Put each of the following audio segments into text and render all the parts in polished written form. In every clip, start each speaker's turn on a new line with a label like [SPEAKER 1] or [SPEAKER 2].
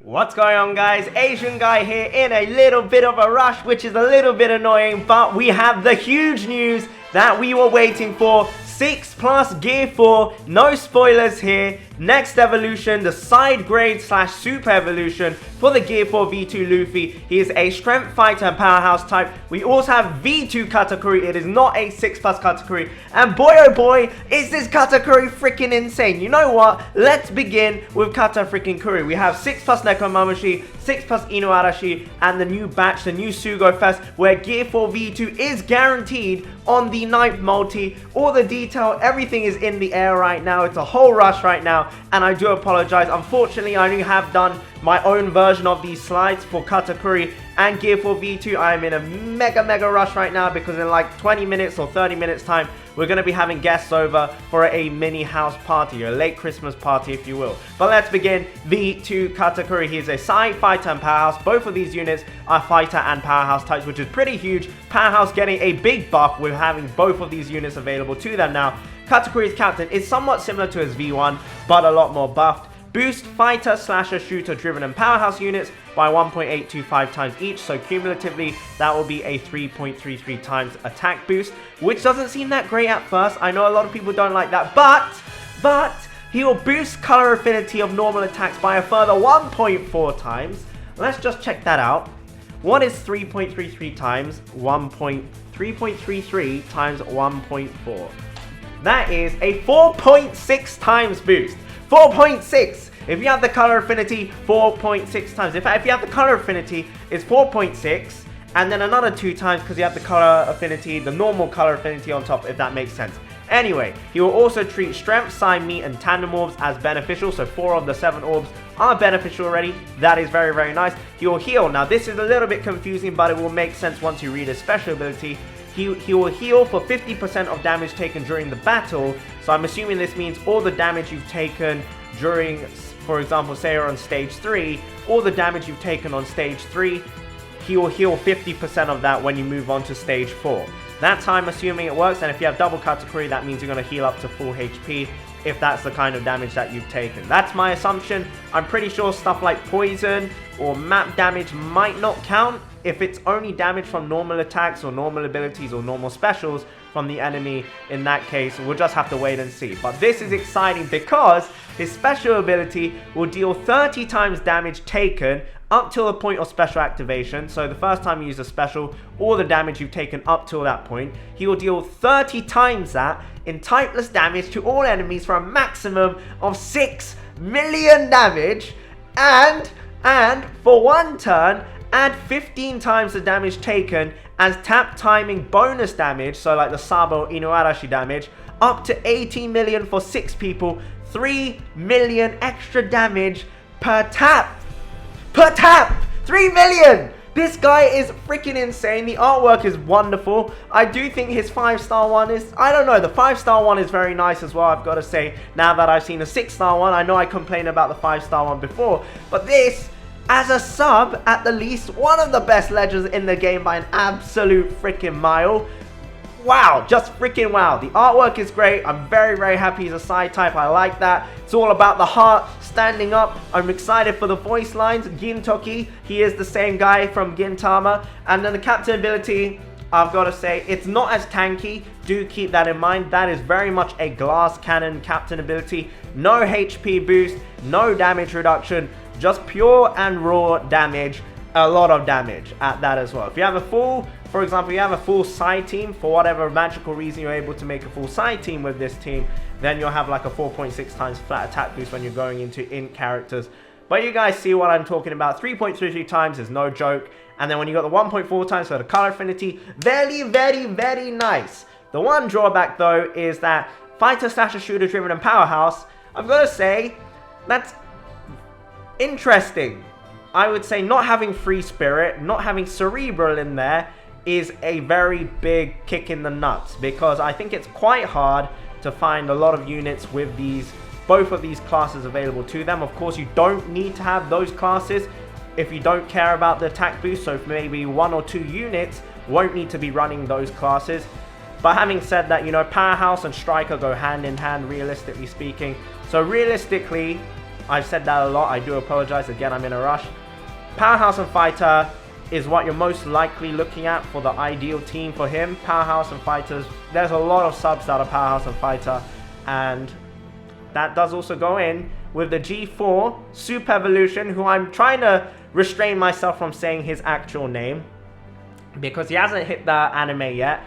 [SPEAKER 1] What's going on, guys? Asian guy here in a little bit of a rush, which is a little bit annoying, but we have the huge news that we were waiting for. 6+ Gear 4, no spoilers here. Next evolution, the side grade / super evolution for the Gear 4 V2 Luffy. He is a strength fighter and powerhouse type. We also have V2 Katakuri. It is not a 6+ Katakuri. And boy oh boy, is this Katakuri freaking insane. You know what? Let's begin with Katakuri. We have 6+ Nekomamushi, 6+ Inuarashi, and the new batch, the new sugo-fest, where Gear 4 V2 is guaranteed on the 9th multi. All the detail, everything is in the air right now. It's a whole rush right now, and I do apologize. Unfortunately, I only have done my own version of these slides for Katakuri and Gear 4 V2. I am in a mega rush right now because in like 20 minutes or 30 minutes time, we're going to be having guests over for a mini house party, a late Christmas party if you will. But let's begin. V2 Katakuri. He is a side fighter and powerhouse. Both of these units are fighter and powerhouse types, which is pretty huge. Powerhouse getting a big buff with having both of these units available to them now. Katakuri's captain is somewhat similar to his V1, but a lot more buffed. Boost fighter, slasher, shooter, driven, and powerhouse units by 1.825 times each. So cumulatively, that will be a 3.33 times attack boost, which doesn't seem that great at first. I know a lot of people don't like that, but he will boost color affinity of normal attacks by a further 1.4 times. Let's just check that out. What is 3.33 times 3.33 times 1.4? That is a 4.6 times boost. 4.6. If you have the color affinity, 4.6 times. In fact, if you have the color affinity, it's 4.6, and then another 2 times because you have the color affinity, the normal color affinity on top, if that makes sense. Anyway, he will also treat strength, sign, meat, and tandem orbs as beneficial. So 4 of the 7 orbs are beneficial already. That is very nice. He will heal. Now, this is a little bit confusing, but it will make sense once you read his special ability. He will heal for 50% of damage taken during the battle. So I'm assuming this means all the damage you've taken during, for example, say you're on stage 3, all the damage you've taken on stage 3, he will heal 50% of that when you move on to stage 4. That's how I'm assuming it works. And if you have double Katakuri, that means you're going to heal up to full HP if that's the kind of damage that you've taken. That's my assumption. I'm pretty sure stuff like poison or map damage might not count if it's only damage from normal attacks or normal abilities or normal specials from the enemy. In that case, we'll just have to wait and see. But this is exciting because his special ability will deal 30 times damage taken up till the point of special activation. So the first time you use a special, all the damage you've taken up till that point, he will deal 30 times that in typeless damage to all enemies for a maximum of 6 million damage, and for one turn, add 15 times the damage taken as tap timing bonus damage, so like the Sabo Inuarashi damage, up to 18 million for 6 people, 3 million extra damage per tap. 3 million! This guy is freaking insane. The artwork is wonderful. I do think his 5-star one is, I don't know, the 5-star one is very nice as well, I've got to say. Now that I've seen a 6-star one, I know I complained about the 5-star one before, but this, as a sub, at the least, one of the best legends in the game by an absolute freaking mile. Wow, just freaking wow. The artwork is great. I'm very happy he's a side type. I like that. It's all about the heart standing up. I'm excited for the voice lines. Gintoki, he is the same guy from Gintama. And then the captain ability, I've got to say, it's not as tanky. Do keep that in mind. That is very much a glass cannon captain ability. No HP boost, no damage reduction. Just pure and raw damage, a lot of damage at that as well. If you have a full, for example, you have a full side team, for whatever magical reason you're able to make a full side team with this team, then you'll have like a 4.6 times flat attack boost when you're going into int characters. But you guys see what I'm talking about. 3.33 times is no joke. And then when you got the 1.4 times for the color affinity, very nice. The one drawback though is that fighter, slasher, shooter, driven, and powerhouse, I've got to say, that's interesting. I would say not having free spirit, not having cerebral in there is a very big kick in the nuts, because I think it's quite hard to find a lot of units with both of these classes available to them. Of course, you don't need to have those classes if you don't care about the attack boost, so maybe 1 or 2 units won't need to be running those classes. But having said that, you know, powerhouse and striker go hand in hand, realistically speaking. So realistically, I've said that a lot. I do apologize. Again, I'm in a rush. Powerhouse and Fighter is what you're most likely looking at for the ideal team for him. Powerhouse and Fighters, there's a lot of subs that are Powerhouse and Fighter, and that does also go in with the G4 Super Evolution, who I'm trying to restrain myself from saying his actual name because he hasn't hit the anime yet.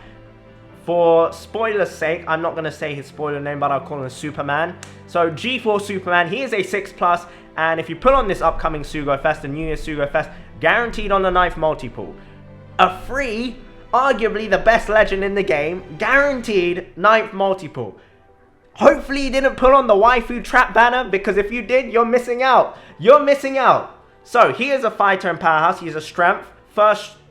[SPEAKER 1] For spoiler's sake, I'm not going to say his spoiler name, but I'll call him Superman. So G4 Superman, he is a 6+, and if you pull on this upcoming Sugo-fest, the New Year's Sugo-fest, guaranteed on the 9th multiple. A free, arguably the best legend in the game, guaranteed 9th multiple. Hopefully you didn't pull on the waifu trap banner, because if you did, you're missing out. You're missing out. So he is a fighter in Powerhouse. He's a strength.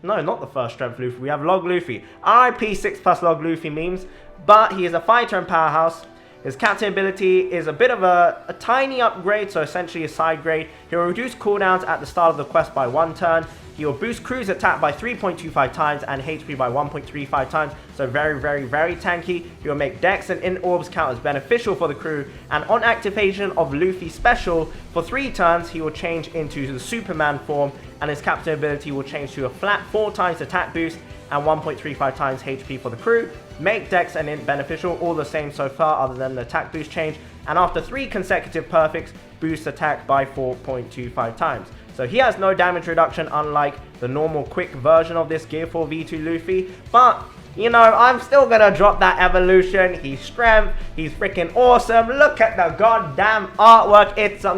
[SPEAKER 1] No, not the first strength Luffy. We have Log Luffy. RIP 6+ Log Luffy memes. But he is a fighter in Powerhouse. His captain ability is a bit of a tiny upgrade, so essentially a side grade. He will reduce cooldowns at the start of the quest by 1 turn. He will boost cruise attack by 3.25 times and HP by 1.35 times. So very, very, very tanky. He will make Dex and Int Orbs count as beneficial for the crew. And on activation of Luffy Special, for 3 turns, he will change into the Superman form. And his captain ability will change to a flat 4 times attack boost and 1.35 times HP for the crew. Make Dex and Int beneficial, all the same so far other than the attack boost change. And after 3 consecutive perfects, boost attack by 4.25 times. So he has no damage reduction, unlike the normal quick version of this Gear 4 V2 Luffy. But, you know, I'm still gonna drop that evolution. He's strength, he's freaking awesome. Look at the goddamn artwork. It's a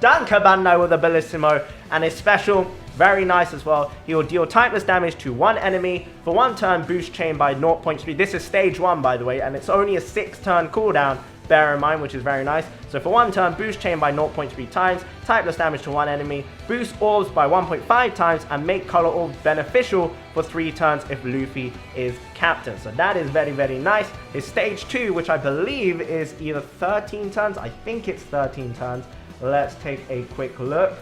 [SPEAKER 1] Dankabando with a Bellissimo. And his special, very nice as well. He will deal typeless damage to 1 enemy for 1 turn, boost chain by 0.3. This is stage 1, by the way, and it's only a 6 turn cooldown, bear in mind, which is very nice. So for 1 turn, boost chain by 0.3 times, typeless damage to 1 enemy, boost orbs by 1.5 times, and make color orbs beneficial for 3 turns if Luffy is captain. So that is very, very nice. His stage 2, which I believe is either 13 turns, I think it's 13 turns. Let's take a quick look.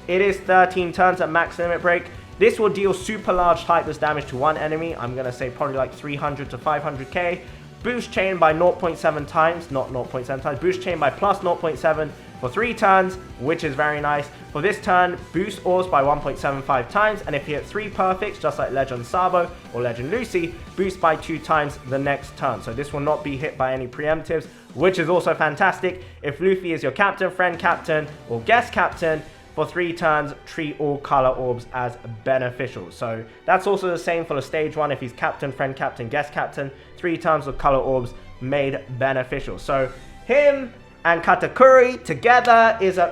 [SPEAKER 1] It is 13 turns at max limit break. This will deal super large typeless damage to 1 enemy. I'm going to say probably like 300 to 500k. Boost chain by 0.7 times, not 0.7 times. Boost chain by plus 0.7 for 3 turns, which is very nice. For this turn, boost orbs by 1.75 times. And if you hit 3 perfects, just like Legend Sabo or Legend Lucy, boost by 2 times the next turn. So this will not be hit by any preemptives, which is also fantastic. If Luffy is your captain, friend captain, or guest captain, for 3 turns, treat all color orbs as beneficial. So that's also the same for the stage 1. If he's captain, friend captain, guest captain, 3 turns of color orbs made beneficial. So him and Katakuri together is a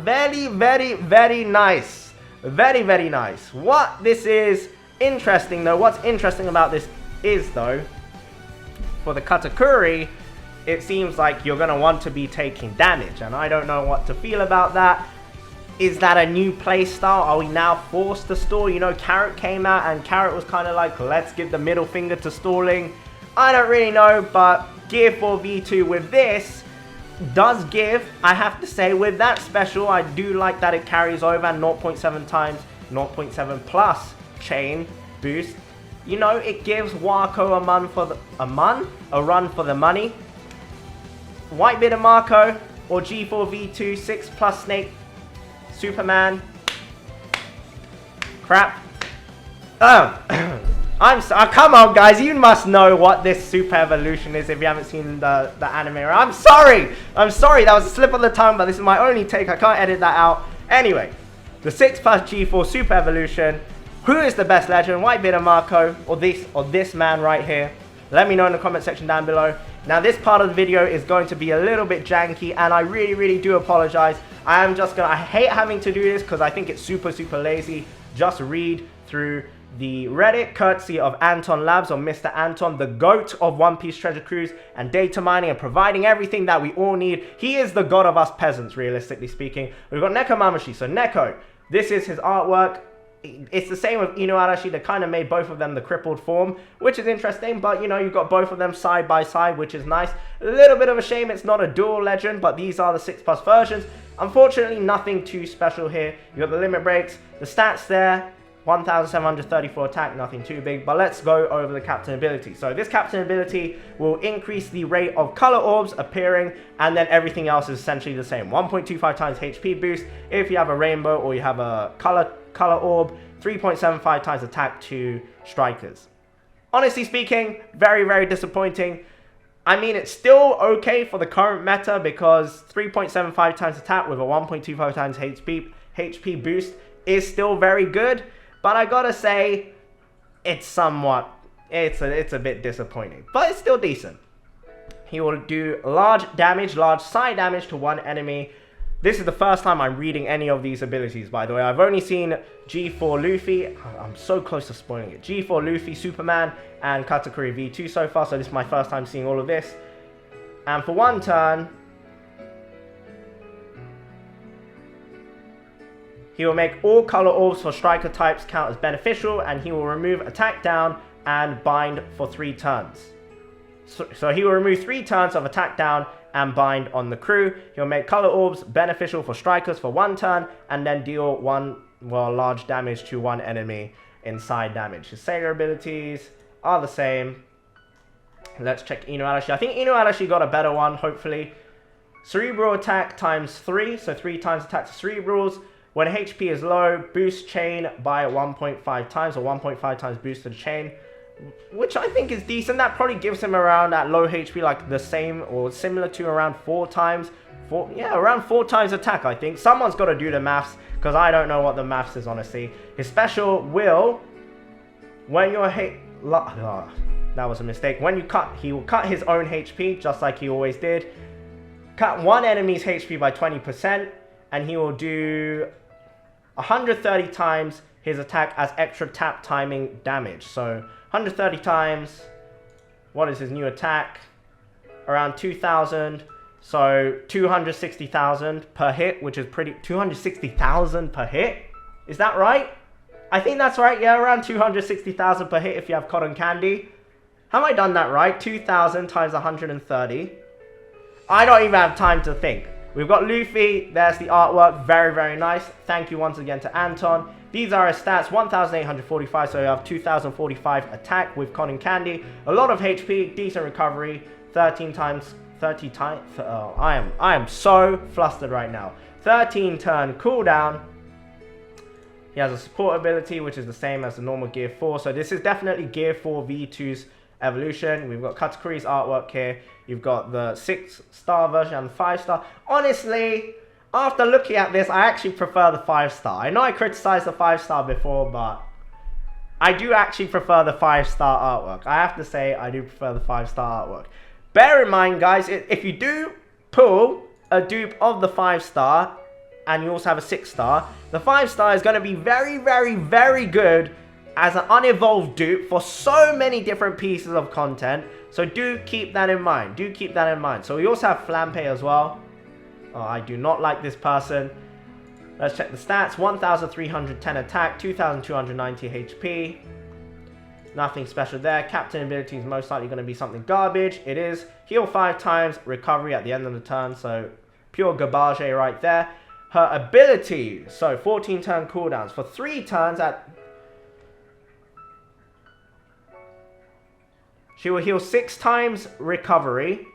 [SPEAKER 1] very, very, very nice. Very, very nice. What this is interesting though, what's interesting about this is though, for the Katakuri, it seems like you're going to want to be taking damage, and I don't know what to feel about that. Is that a new playstyle? Are we now forced to stall? You know, Carrot came out, and Carrot was kind of like, let's give the middle finger to stalling. I don't really know, but Gear 4 V2 with this does give, I have to say, with that special, I do like that it carries over 0.7 times, 0.7 plus chain boost. You know, it gives Wako a run for the money. Whitebeard and Marco or G4 V2 6+ Snake Superman. Crap. Come on guys, you must know what this Super Evolution is if you haven't seen the anime. I'm sorry, that was a slip of the tongue, but this is my only take. I can't edit that out. Anyway, the 6+ G4 Super Evolution. Who is the best legend, Whitebeard and Marco, or this man right here? Let me know in the comment section down below. Now this part of the video is going to be a little bit janky, and I really, really do apologize. I hate having to do this because I think it's super, super lazy. Just read through the Reddit, courtesy of Anton Labs, or Mr. Anton, the GOAT of One Piece treasure cruise and data mining and providing everything that we all need. He is the god of us peasants, realistically speaking. We've got Nekomamushi. So Neko, this is his artwork. It's the same with Inuarashi. They kind of made both of them the crippled form, which is interesting, but you know, you've got both of them side by side, which is nice. A little bit of a shame it's not a dual legend, but these are the 6+ versions. Unfortunately, nothing too special here. You got the limit breaks, the stats there. 1734 attack, nothing too big, but let's go over the captain ability. So this captain ability will increase the rate of color orbs appearing, and then everything else is essentially the same. 1.25 times HP boost if you have a rainbow or you have a color orb, 3.75 times attack to strikers. Honestly speaking, very, very disappointing. I mean, it's still okay for the current meta because 3.75 times attack with a 1.25 times HP boost is still very good. But I gotta say, it's a bit disappointing. But it's still decent. He will do large side damage to one enemy. This is the first time I'm reading any of these abilities, by the way. I've only seen G4 Luffy. I'm so close to spoiling it. G4 Luffy, Superman, and Katakuri V2 so far. So this is my first time seeing all of this. And for one turn, he will make all color orbs for striker types count as beneficial, and he will remove attack down and bind for 3 turns. So he will remove 3 turns of attack down and bind on the crew. He'll make color orbs beneficial for strikers for 1 turn, and then deal large damage to one enemy in side damage. His sailor abilities are the same. Let's check Inuarashi. I think Inuarashi got a better one, hopefully. Cerebral attack times 3, so 3 times attack to cerebrals. When HP is low, boost chain by 1.5 times, or 1.5 times boost to the chain, which I think is decent. That probably gives him around at low HP, like the same or similar to around 4 times. Around 4 times attack, I think. Someone's got to do the maths, because I don't know what the maths is, honestly. His special will, when you're that was a mistake. When you cut, he will cut his own HP, just like he always did. Cut one enemy's HP by 20%, and he will do 130 times his attack as extra tap timing damage. So 130 times, what is his new attack? Around 2,000. So 260,000 per hit, which is pretty... 260,000 per hit? Is that right? I think that's right. Yeah, around 260,000 per hit if you have cotton candy. Have I done that right? 2,000 times 130. I don't even have time to think. We've got Luffy. There's the artwork. Very, very nice. Thank you once again to Anton. These are his stats. 1,845. So you have 2,045 attack with cotton candy. A lot of HP. Decent recovery. 30 times. Oh, I am so flustered right now. 13 turn cooldown. He has a support ability, which is the same as the normal Gear 4. So this is definitely Gear 4 V2's evolution. We've got Katakuri's artwork here. You've got the 6-star version and the 5-star. Honestly, after looking at this, I actually prefer the 5-star. I know I criticized the 5-star before, but I do actually prefer the 5-star artwork. I have to say, I do prefer the 5-star artwork. Bear in mind, guys, if you do pull a dupe of the 5-star, and you also have a 6-star, the 5-star is going to be very, very, very good as an unevolved dupe for so many different pieces of content. So do keep that in mind. Do keep that in mind. So we also have Flampe as well. Oh, I do not like this person. Let's check the stats. 1,310 attack, 2,290 HP. Nothing special there. Captain ability is most likely going to be something garbage. It is. Heal 5 times, recovery at the end of the turn. So pure garbage right there. Her ability, so 14 turn cooldowns. For 3 turns she will heal 6 times recovery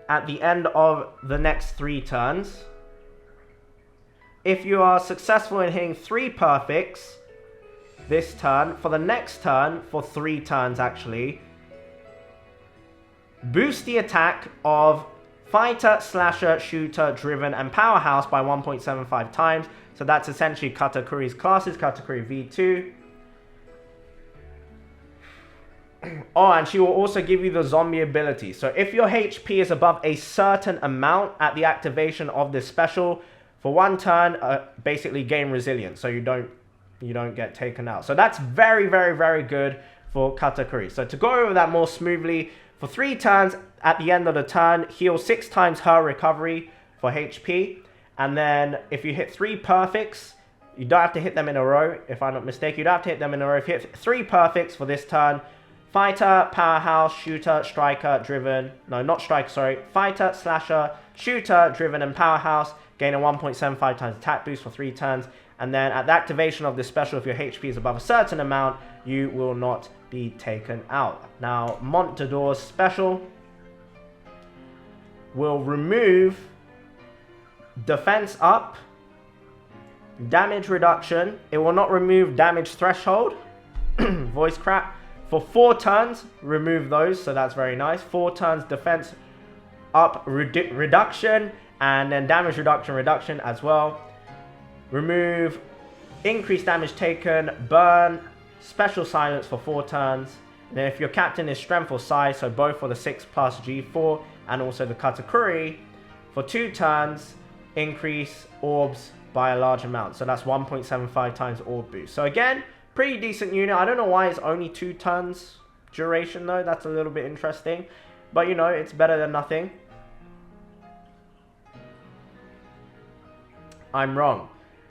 [SPEAKER 1] at the end of the next 3 turns. If you are successful in hitting 3 perfects this turn, for the next turn, for 3 turns actually, boost the attack of Fighter, Slasher, Shooter, Driven, and Powerhouse by 1.75 times. So that's essentially Katakuri's classes, Katakuri V2. Oh, and she will also give you the zombie ability. So if your HP is above a certain amount at the activation of this special, for 1 turn, basically gain resilience, so you don't get taken out. So that's very, very, very good for Katakuri. So to go over that more smoothly, for 3 turns, at the end of the turn, heal 6 times her recovery for HP. And then if you hit 3 perfects, you don't have to hit them in a row, if I'm not mistaken. You don't have to hit them in a row. If you hit 3 perfects for this turn, Fighter, Powerhouse, Shooter, Striker, Driven. No, not Striker, sorry. Fighter, Slasher, Shooter, Driven, and Powerhouse gain a 1.75 times attack boost for 3 turns. And then at the activation of this special, if your HP is above a certain amount, you will not be taken out. Now, Montador's special will remove defense up, damage reduction. It will not remove damage threshold. Voice crack. For 4 turns, remove those. So that's very nice. 4 turns defense up reduction, and then damage reduction as well. Remove increased damage taken, burn, special silence for 4 turns. And then if your captain is strength or size, so both for the 6 plus G4 and also the Katakuri, for 2 turns, increase orbs by a large amount. So that's 1.75 times orb boost. So again, pretty decent unit. I don't know why it's only 2 turns duration though. That's a little bit interesting. But you know, it's better than nothing. I'm wrong.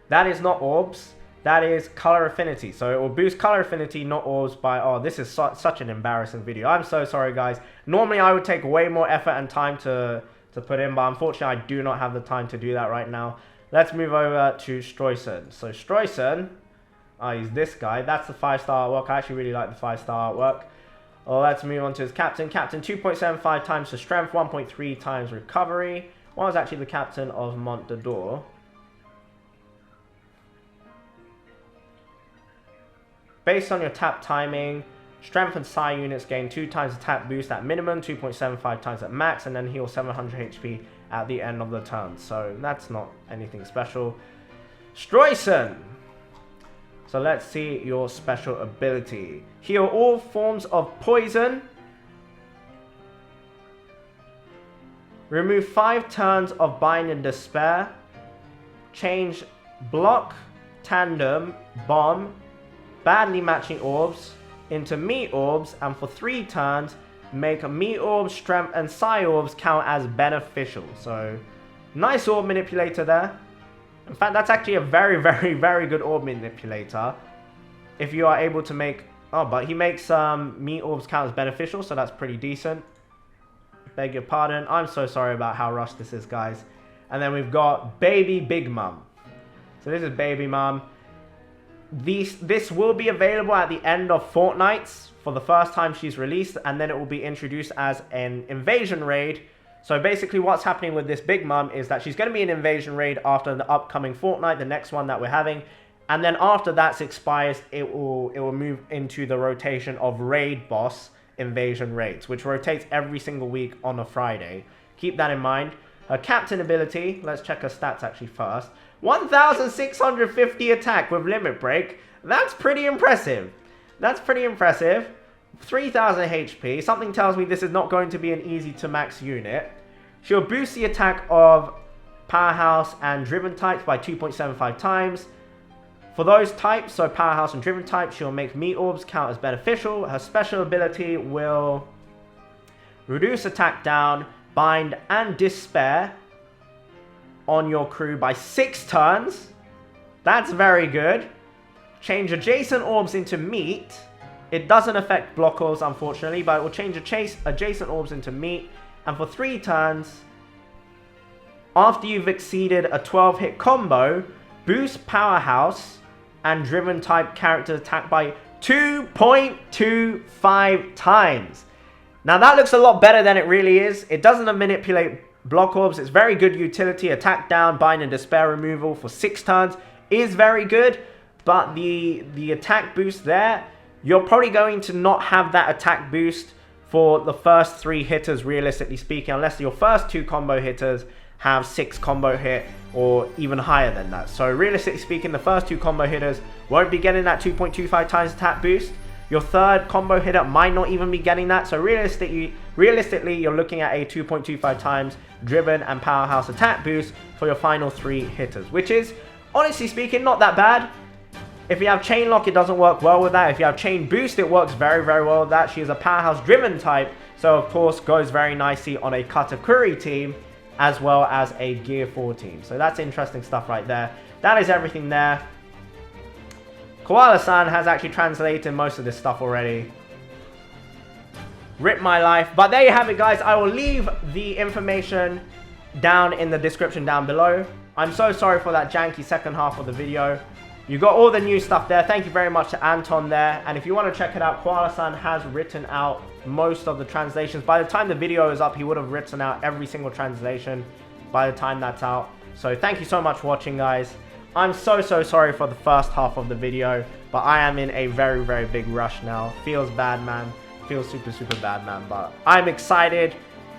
[SPEAKER 1] That is not orbs. That is color affinity. So it will boost color affinity, not orbs by... Oh, this is such an embarrassing video. I'm so sorry, guys. Normally, I would take way more effort and time to put in, but unfortunately, I do not have the time to do that right now. Let's move over to Streusen. So Streusen, he's this guy. That's the 5-star artwork. I actually really like the 5-star artwork. Well, let's move on to his captain. Captain 2.75 times the strength, 1.3 times recovery. One was actually the captain of Montador. Based on your tap timing, strength and psi units gain 2 times attack boost at minimum, 2.75 times at max, and then heal 700 HP at the end of the turn. So that's not anything special. Streusen. So let's see your special ability. Heal all forms of poison. Remove 5 turns of bind and despair. Change block, tandem, bomb, badly matching orbs into meat orbs, and for 3 turns make meat orbs, strength and psi orbs count as beneficial. So nice orb manipulator there. In fact, that's actually a very, very, very good orb manipulator. If you are able to make... Oh, but he makes meat orbs count as beneficial, so that's pretty decent. Beg your pardon. I'm so sorry about how rushed this is, guys. And then we've got Baby Big Mom. So this is Baby Mom. This will be available at the end of fortnights for the first time she's released, and then it will be introduced as an invasion raid. So basically what's happening with this Big Mom is that she's going to be an invasion raid after the upcoming fortnight, the next one that we're having. And then after that expires, it will move into the rotation of raid boss invasion raids, which rotates every single week on a Friday. Keep that in mind. Her captain ability, let's check her stats actually first. 1,650 attack with limit break. That's pretty impressive. That's pretty impressive. 3,000 HP. Something tells me this is not going to be an easy to max unit. She'll boost the attack of Powerhouse and Driven types by 2.75 times. For those types, so Powerhouse and Driven types, she'll make meat orbs count as beneficial. Her special ability will reduce attack down, bind and despair on your crew by 6 turns. That's very good. Change adjacent orbs into meat. It doesn't affect block orbs, unfortunately, but it will change adjacent orbs into meat. And for 3 turns, after you've exceeded a 12-hit combo, boost Powerhouse and Driven type character attack by 2.25 times. Now that looks a lot better than it really is. It doesn't manipulate block orbs. It's very good utility. Attack down, bind and despair removal for 6 turns is very good. But the attack boost there, you're probably going to not have that attack boost for the first 3 hitters, realistically speaking, unless your first 2 combo hitters have 6 combo hit or even higher than that. So realistically speaking, the first 2 combo hitters won't be getting that 2.25 times attack boost. Your third combo hitter might not even be getting that. So realistically, you're looking at a 2.25 times Driven and Powerhouse attack boost for your final 3 hitters, which is, honestly speaking, not that bad. If you have Chain Lock, it doesn't work well with that. If you have Chain Boost, it works very, very well with that. She is a Powerhouse Driven type, so of course goes very nicely on a Katakuri team as well as a Gear 4 team. So that's interesting stuff right there. That is everything there. Koala-san has actually translated most of this stuff already. Rip my life. But there you have it, guys. I will leave the information down in the description down below. I'm so sorry for that janky second half of the video. You got all the new stuff there. Thank you very much to Anton there. And if you want to check it out, Koala-san has written out most of the translations. By the time the video is up, he would have written out every single translation by the time that's out. So thank you so much for watching, guys. I'm so sorry for the first half of the video, but I am in a very big rush now. Feels bad, man. Feels super bad, man. But I'm excited.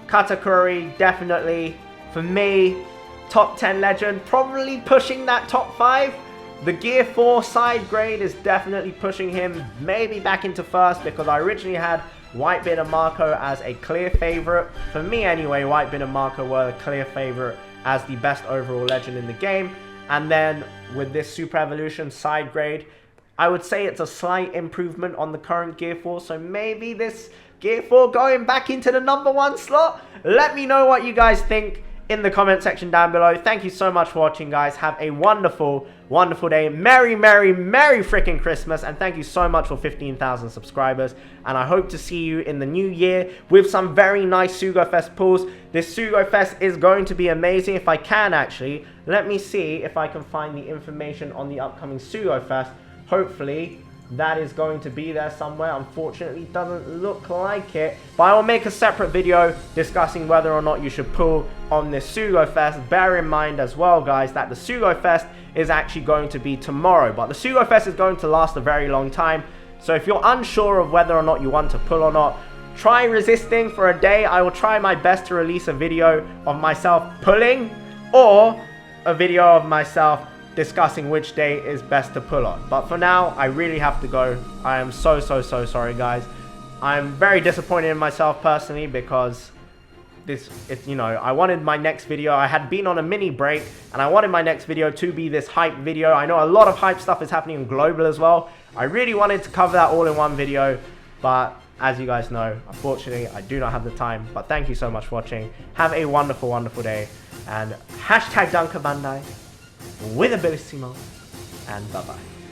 [SPEAKER 1] Katakuri, definitely, for me, top 10 legend. Probably pushing that top 5. The Gear 4 side grade is definitely pushing him maybe back into first, because I originally had Whitebeard and Marco as a clear favorite. For me anyway, Whitebeard and Marco were a clear favorite as the best overall legend in the game. And then with this Super Evolution side grade, I would say it's a slight improvement on the current Gear 4. So maybe this Gear 4 going back into the #1 slot. Let me know what you guys think in the comment section down below. Thank you so much for watching, guys. Have a wonderful day. Merry freaking Christmas. And thank you so much for 15,000 subscribers. And I hope to see you in the new year with some very nice sugo-fest pulls. This sugo-fest is going to be amazing. If I can, actually, let me see if I can find the information on the upcoming sugo-fest. Hopefully that is going to be there somewhere. Unfortunately, it doesn't look like it, but I will make a separate video discussing whether or not you should pull on this sugo-fest. Bear in mind as well, guys, that the sugo-fest is actually going to be tomorrow, but the sugo-fest is going to last a very long time. So if you're unsure of whether or not you want to pull or not, try resisting for a day. I will try my best to release a video of myself pulling, or a video of myself discussing which day is best to pull on. But for now, I really have to go. I am so sorry, guys. I'm very disappointed in myself personally, because I wanted my next video. I had been on a mini break, and I wanted my next video to be this hype video. I know a lot of hype stuff is happening in global as well. I really wanted to cover that all in one video, but as you guys know, unfortunately, I do not have the time. But thank you so much for watching. Have a wonderful day, and #Danke Bandai with Abilissimo, and bye-bye.